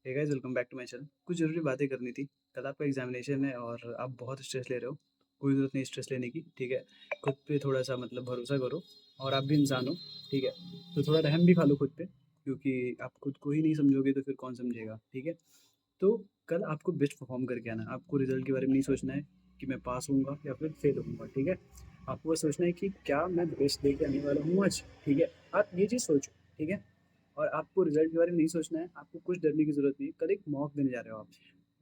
Hey guys, welcome back to my channel. कुछ ज़रूरी बातें करनी थी। कल आपका एग्ज़ामिनेशन है और आप बहुत स्ट्रेस ले रहे हो। कोई ज़रूरत नहीं स्ट्रेस लेने की, ठीक है? खुद पे थोड़ा-सा मतलब भरोसा करो और आप भी इंसान हो, ठीक है? तो थोड़ा रहम भी खा लो खुद पे, क्योंकि आप खुद को ही नहीं समझोगे तो फिर कौन समझेगा, ठीक है? तो कल आपको बेस्ट परफ़ॉर्म करके आना है। आपको रिज़ल्ट के बारे में नहीं सोचना है कि मैं पास होऊँगा या फिर फेल होऊँगा, ठीक है? आपको बस सोचना है कि क्या मैं बेस्ट देके आने वाला हूँ आज, ठीक है? आप ये चीज़ सोचो, ठीक है? और आपको रिज़ल्ट के बारे में नहीं सोचना है, आपको कुछ डरने की ज़रूरत नहीं है, कल एक मॉक देने जा रहे हो आप।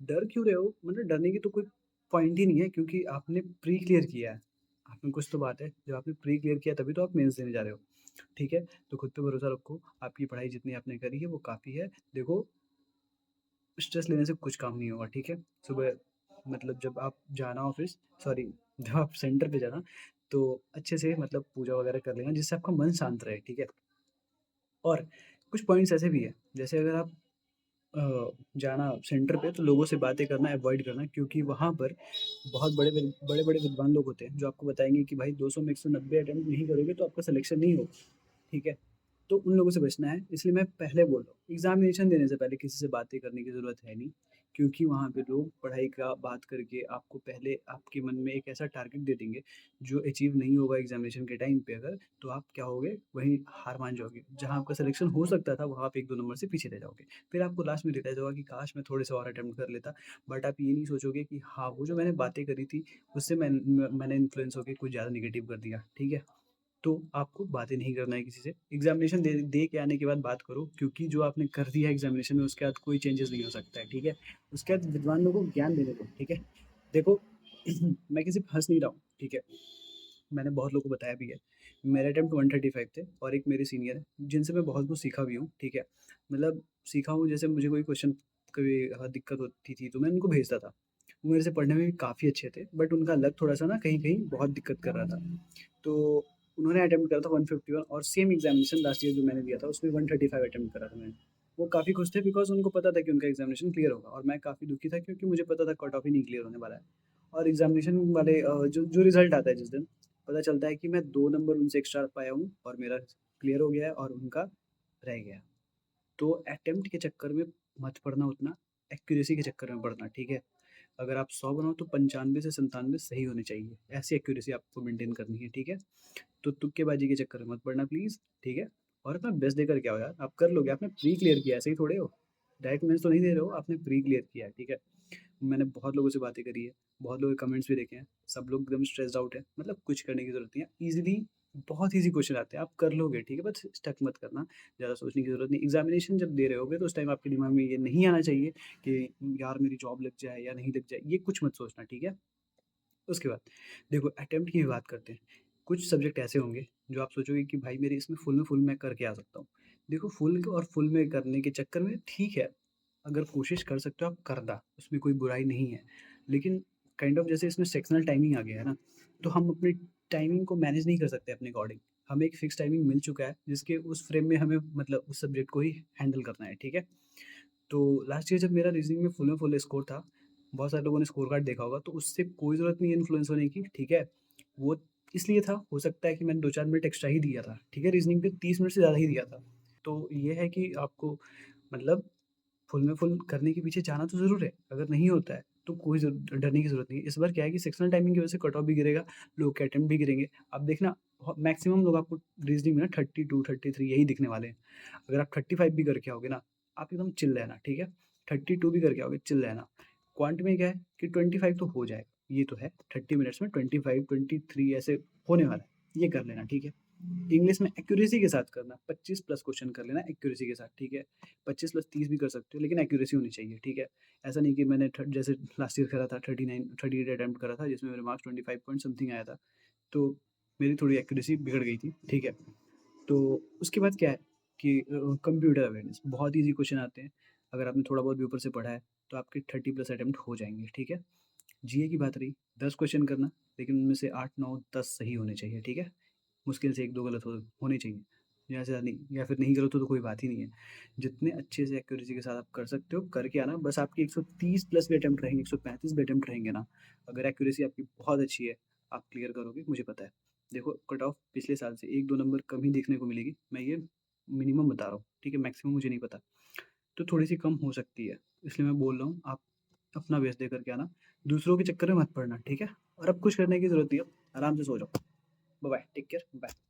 डर क्यों रहे हो? मतलब डरने की तो कोई पॉइंट ही नहीं है, क्योंकि आपने प्री क्लियर किया है। आप में कुछ तो बात है, जब आपने प्री क्लियर किया तभी तो आप मेंस देने जा रहे हो, ठीक है? तो खुद पे भरोसा रखो, आपकी पढ़ाई जितनी आपने करी है वो काफ़ी है। देखो, स्ट्रेस लेने से कुछ काम नहीं होगा, ठीक है? सुबह मतलब जब आप जाना ऑफ़िस, सॉरी, जब आप सेंटर पे जाना, तो अच्छे से मतलब पूजा वगैरह कर लेना जिससे आपका मन शांत रहे, ठीक है? और कुछ पॉइंट्स ऐसे भी हैं, जैसे अगर आप जाना सेंटर पे तो लोगों से बातें करना अवॉइड करना, क्योंकि वहाँ पर बहुत बड़े-बड़े विद्वान लोग होते हैं जो आपको बताएँगे कि भाई 200 में 190 अटेम्प्ट नहीं करोगे तो आपका सिलेक्शन नहीं होगा, ठीक है? तो उन लोगों से बचना है, इसलिए मैं पहले बोल रहा हूँ। एग्ज़ामिनेशन देने से पहले किसी से बातें करने की ज़रूरत है नहीं, क्योंकि वहाँ पे लोग पढ़ाई का बात करके आपको पहले आपके मन में एक ऐसा टारगेट दे देंगे, जो अचीव नहीं होगा एग्ज़ामिनेशन के टाइम पे अगर, तो आप क्या होगे, वहीं हार मान जाओगे। जहाँ आपका सिलेक्शन हो सकता था, वहाँ आप 1-2 नंबर से पीछे रह जाओगे। फिर आपको लास्ट में रियलाइज़ होगा कि काश मैं थोड़े से और अटेम्प्ट कर लेता, बट आप ये नहीं सोचोगे कि हाँ, वो जो मैंने बातें करी थी, उससे मैंने इन्फ्लुएंस होके कुछ ज़्यादा नेगेटिव कर दिया, ठीक है? तो आपको बातें नहीं करना है किसी से। एग्ज़ामिनेशन दे दे के आने के बाद बात करो, क्योंकि जो आपने कर दिया है एग्ज़ामिनेशन में उसके बाद कोई चेंजेस नहीं हो सकता है, ठीक है? उसके बाद विद्वान लोगों को ज्ञान देने दो, ठीक है? देखो, मैं किसी पे हँस नहीं रहा हूँ, ठीक है? मैंने बहुत लोगों को बताया भी है। मेरे अटेम्प्ट 135 थे और एक मेरे सीनियर हैं, जिनसे मैं बहुत कुछ सीखा भी हूँ, ठीक है? मतलब सीखा हूँ, जैसे मुझे कोई क्वेश्चन कभी दिक्कत होती थी तो मैं उनको भेजता था। वो मेरे से पढ़ने में भी काफ़ी अच्छे थे, बट उनका लक थोड़ा-सा ना कहीं-कहीं बहुत दिक्कत कर रहा था। तो उन्होंने अटेम्प्ट करा था 151 और सेम एग्ज़ामिनेशन लास्ट ईयर जो मैंने दिया था उसमें 135 अटेम्प्ट करा था मैंने। वो काफ़ी खुश थे बिकॉज़ उनको पता था कि उनका एग्ज़ामिनेशन क्लियर होगा, और मैं काफ़ी दुखी था क्योंकि मुझे पता था कट ऑफ ही नहीं क्लियर होने वाला है। और एग्ज़ामिनेशन वाले जो जो रिज़ल्ट आता है जिस दिन, पता चलता है कि मैं 2 नंबर उनसे एक्स्ट्रा पाया हूँ और मेरा क्लियर हो गया है और उनका रह गया है। तो अटेम्प्ट के चक्कर में मत पड़ना उतना, एक्यूरेसी के चक्कर में पड़ना, ठीक है? अगर आप 100 बनाओ तो 95 से 97 सही होने चाहिए। ऐसी एक्यूरेसी आपको मेंटेन करनी है, ठीक है? तो तुक्केबाजी के चक्कर में मत पड़ना प्लीज़, ठीक है? और अपना बेस्ट देकर के आओ यार, आप कर लोगे, आपने प्री क्लियर किया है, ऐसे ही थोड़े हो। डायरेक्ट मेंस तो नहीं दे रहे हो, आपने प्री क्लियर किया है, ठीक है? मैंने बहुत लोगों से बातें करी है, बहुत लोगों के कमेंट्स भी देखे हैं, सब लोग एकदम स्ट्रेस्ड आउट हैं, मतलब कुछ करने की ज़रूरत नहीं है, ईज़िली बहुत ईज़ी क्वेश्चन आते हैं, आप कर लोगे, ठीक है? बस स्टक मत करना, ज़्यादा सोचने की ज़रूरत नहीं। एग्ज़ामिनेशन जब दे रहे होगे तो उस टाइम आपके दिमाग में ये नहीं आना चाहिए कि यार मेरी जॉब लग जाए या नहीं लग जाए, ये कुछ मत सोचना, ठीक है? उसके बाद देखो, अटेम्प्ट की भी बात करते हैं। कुछ सब्जेक्ट ऐसे होंगे जो आप सोचोगे कि भाई मेरे इसमें फुल में फुल मैं करके आ सकता हूँ। देखो, फुल और फुल में करने के चक्कर में ठीक है, अगर कोशिश कर सकते हो आप करना, उसमें कोई बुराई नहीं है। लेकिन काइंड ऑफ जैसे इसमें सेक्शनल टाइमिंग आ गया है ना, तो हम अपनी टाइमिंग को मैनेज नहीं कर सकते अपने अकॉर्डिंग। हमें एक फिक्स टाइमिंग मिल चुका है जिसके उस फ्रेम में हमें मतलब उस सब्जेक्ट को ही हैंडल करना है, ठीक है? तो लास्ट ईयर जब मेरा रीज़निंग में फुल स्कोर था, बहुत सारे लोगों ने स्कोर कार्ड देखा होगा, तो उससे कोई ज़रूरत नहीं है इन्फ्लुएंस होने की, ठीक है? वो इसलिए था, हो सकता है कि मैंने 2-4 मिनट एक्स्ट्रा ही दिया था, ठीक है? रीज़निंग पे 30 मिनट से ज़्यादा ही दिया था। तो ये है कि आपको मतलब फुल में फुल करने के पीछे जाना तो ज़रूर है, अगर नहीं होता है तो कोई डरने की ज़रूरत नहीं है। इस बार क्या है कि सेक्शनल टाइमिंग की वजह से कट ऑफ भी गिरेगा, लोग के अटेम्प्ट भी गिरेंगे। अब देखना, मैक्सिमम लोग आपको रीज़निंग में ना 32, 33 यही दिखने वाले हैं। अगर आप 35 भी करके आओगे ना, आप एकदम चिल रहना, ठीक है? 32 भी करके आओगे, चिल रहना। क्वांट में क्या है कि 25 तो हो जाएगा, ये तो है। 30 मिनट्स में 25, 23 ऐसे होने वाला है, ये कर लेना, ठीक है? इंग्लिश में एक्यूरेसी के साथ करना, 25 प्लस क्वेश्चन कर लेना एक्यूरेसी के साथ, ठीक है? 25 प्लस 30 भी कर सकते हो, लेकिन एक्यूरेसी होनी चाहिए, ठीक है? ऐसा नहीं कि मैंने जैसे लास्ट ईयर करा था 39 38 अटेम्प्ट करा था जिसमें मेरे मार्क्स 25 पॉइंट समथिंग आया था, तो मेरी थोड़ी एक्यूरेसी बिगड़ गई थी, ठीक है? तो उसके बाद क्या है कि कंप्यूटर अवेयरनेस, बहुत ईज़ी क्वेश्चन आते हैं। अगर आपने थोड़ा बहुत भी ऊपर से पढ़ा है, तो आपके 30 प्लस अटेम्प्ट हो जाएँगे, ठीक है? जीए की बात रही, 10 क्वेश्चन करना, लेकिन उनमें से 8, 9, 10 सही होने चाहिए, ठीक है? मुश्किल से 1-2 गलत होने चाहिए, ज़्यादा से ज़्यादा नहीं, या फिर नहीं गलत हो तो कोई बात ही नहीं है। जितने अच्छे से एक्यूरेसी के साथ आप कर सकते हो, करके आना, बस आपकी 130 प्लस भी अटेम्प्ट रहेंगे, 135 भी अटेम्प्ट रहेंगे ना, अगर एक्यूरेसी आपकी बहुत अच्छी है, आप क्लियर करोगे, मुझे पता है। देखो, कट ऑफ पिछले साल से 1-2 नंबर कम ही देखने को मिलेगी, मैं ये मिनिमम बता रहा हूँ, ठीक है? मैक्सिमम मुझे नहीं पता। तो थोड़ी-सी कम हो सकती है। इसलिए मैं बोल रहा हूँ आप अपना बेस्ट दे कर के आना, दूसरों के चक्कर में मत पड़ना, ठीक है? और अब कुछ करने की ज़रूरत नहीं है, आराम से सो जाओ। Bye bye, take care, bye.